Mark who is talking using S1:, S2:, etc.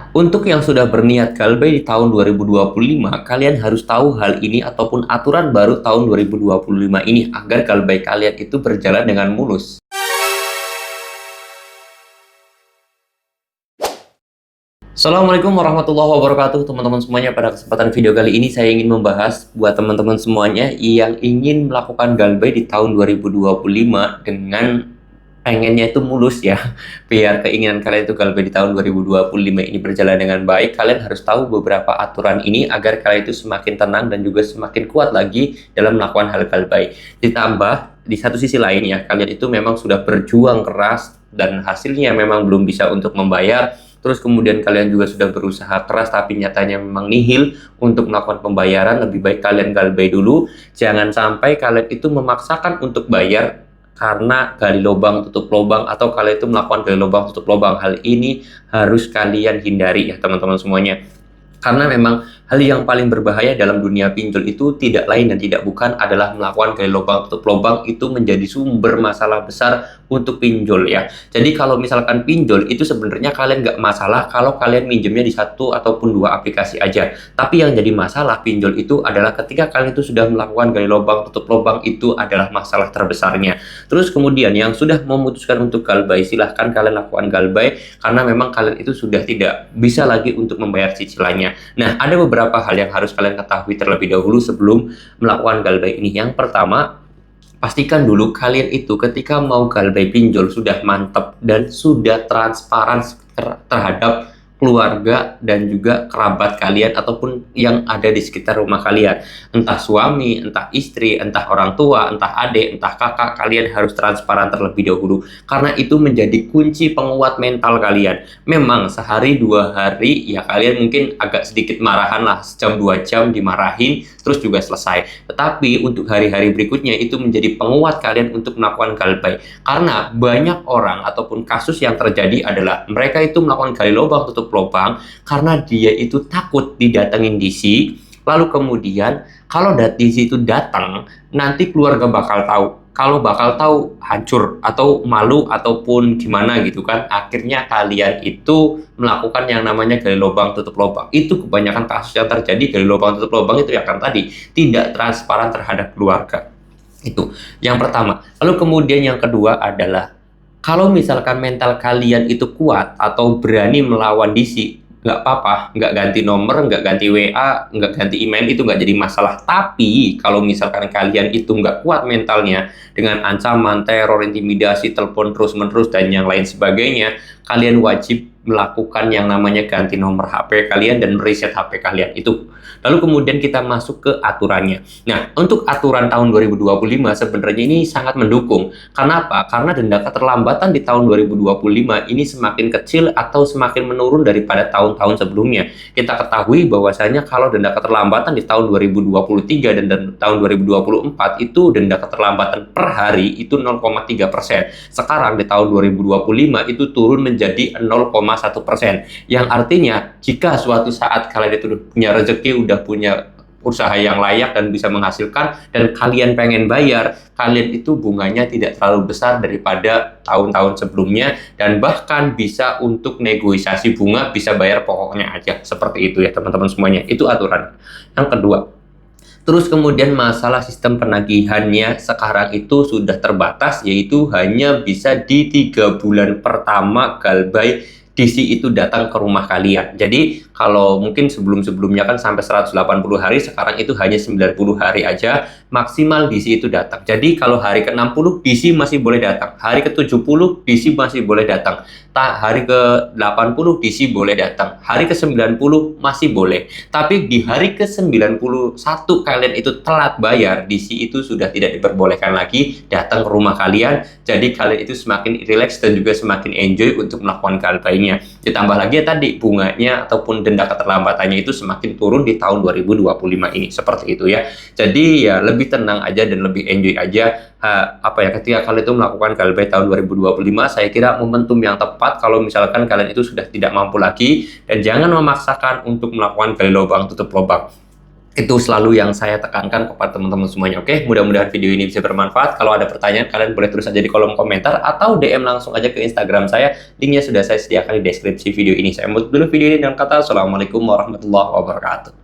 S1: Untuk yang sudah berniat galbay di tahun 2025, kalian harus tahu hal ini ataupun aturan baru tahun 2025 ini agar galbay kalian itu berjalan dengan mulus. Assalamualaikum warahmatullahi wabarakatuh teman-teman semuanya. Pada kesempatan video kali ini saya ingin membahas buat teman-teman semuanya yang ingin melakukan galbay di tahun 2025 dengan pengennya itu mulus ya, biar keinginan kalian itu galbay di tahun 2025 ini berjalan dengan baik. Kalian harus tahu beberapa aturan ini agar kalian itu semakin tenang dan juga semakin kuat lagi dalam melakukan hal galbay. Ditambah di satu sisi lain ya, kalian itu memang sudah berjuang keras dan hasilnya memang belum bisa untuk membayar. Terus kemudian kalian juga sudah berusaha keras tapi nyatanya memang nihil untuk melakukan pembayaran. Lebih baik kalian galbay dulu. Jangan sampai kalian itu memaksakan untuk bayar karena gali lubang tutup lubang, atau kalian itu melakukan gali lubang tutup lubang. Hal ini harus kalian hindari ya teman-teman semuanya. Karena memang hal yang paling berbahaya dalam dunia pinjol itu tidak lain dan tidak bukan adalah melakukan gali lubang tutup lubang. Itu menjadi sumber masalah besar untuk pinjol ya. Jadi kalau misalkan pinjol itu sebenarnya kalian nggak masalah kalau kalian minjemnya di satu ataupun dua aplikasi aja. Tapi yang jadi masalah pinjol itu adalah ketika kalian itu sudah melakukan gali lubang tutup lubang, itu adalah masalah terbesarnya. Terus kemudian yang sudah memutuskan untuk galbay, silahkan kalian lakukan galbay karena memang kalian itu sudah tidak bisa lagi untuk membayar cicilannya. Nah, ada beberapa hal yang harus kalian ketahui terlebih dahulu sebelum melakukan galbay ini. Yang pertama, pastikan dulu kalian itu ketika mau galbay pinjol sudah mantap dan sudah transparan terhadap keluarga dan juga kerabat kalian ataupun yang ada di sekitar rumah kalian. Entah suami, entah istri, entah orang tua, entah adik, entah kakak, kalian harus transparan terlebih dahulu. Karena itu menjadi kunci penguat mental kalian. Memang sehari dua hari ya kalian mungkin agak sedikit marahan lah, sejam dua jam dimarahin terus juga selesai. Tetapi untuk hari-hari berikutnya itu menjadi penguat kalian untuk melakukan galbay. Karena banyak orang ataupun kasus yang terjadi adalah mereka itu melakukan gali lubang tutup lubang karena dia itu takut didatengin DC. Lalu kemudian kalau DC itu datang, nanti keluarga bakal tahu. Kalau bakal tahu hancur atau malu ataupun gimana gitu kan. Akhirnya kalian itu melakukan yang namanya gali lubang tutup lubang. Itu kebanyakan kasus yang terjadi, gali lubang tutup lubang itu ya kan tadi tidak transparan terhadap keluarga. Itu yang pertama. Lalu kemudian yang kedua adalah kalau misalkan mental kalian itu kuat atau berani melawan DC, nggak apa-apa, nggak ganti nomor, nggak ganti WA, nggak ganti email, itu nggak jadi masalah. Tapi kalau misalkan kalian itu nggak kuat mentalnya dengan ancaman, teror, intimidasi, telepon terus-menerus, dan yang lain sebagainya, kalian wajib melakukan yang namanya ganti nomor HP kalian dan mereset HP kalian itu. Lalu kemudian kita masuk ke aturannya. Nah, untuk aturan tahun 2025 sebenarnya ini sangat mendukung. Kenapa? Karena denda keterlambatan di tahun 2025 ini semakin kecil atau semakin menurun daripada tahun-tahun sebelumnya. Kita ketahui bahwasanya kalau denda keterlambatan di tahun 2023 dan tahun 2024 itu denda keterlambatan per hari itu 0,3%. Sekarang di tahun 2025 itu turun menjadi 0,1%. Yang artinya jika suatu saat kalian itu punya rezeki, udah punya usaha yang layak dan bisa menghasilkan, dan kalian pengen bayar, kalian itu bunganya tidak terlalu besar daripada tahun-tahun sebelumnya, dan bahkan bisa untuk negosiasi bunga, bisa bayar pokoknya aja. Seperti itu ya teman-teman semuanya. Itu aturan. Yang kedua, terus kemudian masalah sistem penagihannya sekarang itu sudah terbatas, yaitu hanya bisa di 3 bulan pertama galbay DC itu datang ke rumah kalian. Jadi kalau mungkin sebelum-sebelumnya kan sampai 180 hari, sekarang itu hanya 90 hari aja maksimal DC itu datang. Jadi kalau hari ke-60 DC masih boleh datang, hari ke-70 DC masih boleh datang, hari ke-80 DC boleh datang, hari ke-90 masih boleh. Tapi di hari ke-91 kalian itu telat bayar, DC itu sudah tidak diperbolehkan lagi datang ke rumah kalian. Jadi kalian itu semakin rileks dan juga semakin enjoy untuk melakukan galbaynya. Ditambah lagi ya tadi bunganya ataupun denda keterlambatannya itu semakin turun di tahun 2025 ini, seperti itu ya. Jadi ya lebih tenang aja dan lebih enjoy aja. Ketika kalian itu melakukan galbay tahun 2025, saya kira momentum yang tepat kalau misalkan kalian itu sudah tidak mampu lagi, dan jangan memaksakan untuk melakukan gali lubang tutup lubang. Itu selalu yang saya tekankan kepada teman-teman semuanya. Oke, mudah-mudahan video ini bisa bermanfaat. Kalau ada pertanyaan, kalian boleh tulis aja di kolom komentar atau DM langsung aja ke Instagram saya. Linknya sudah saya sediakan di deskripsi video ini. Saya tutup dulu video ini dengan kata Assalamualaikum warahmatullahi wabarakatuh.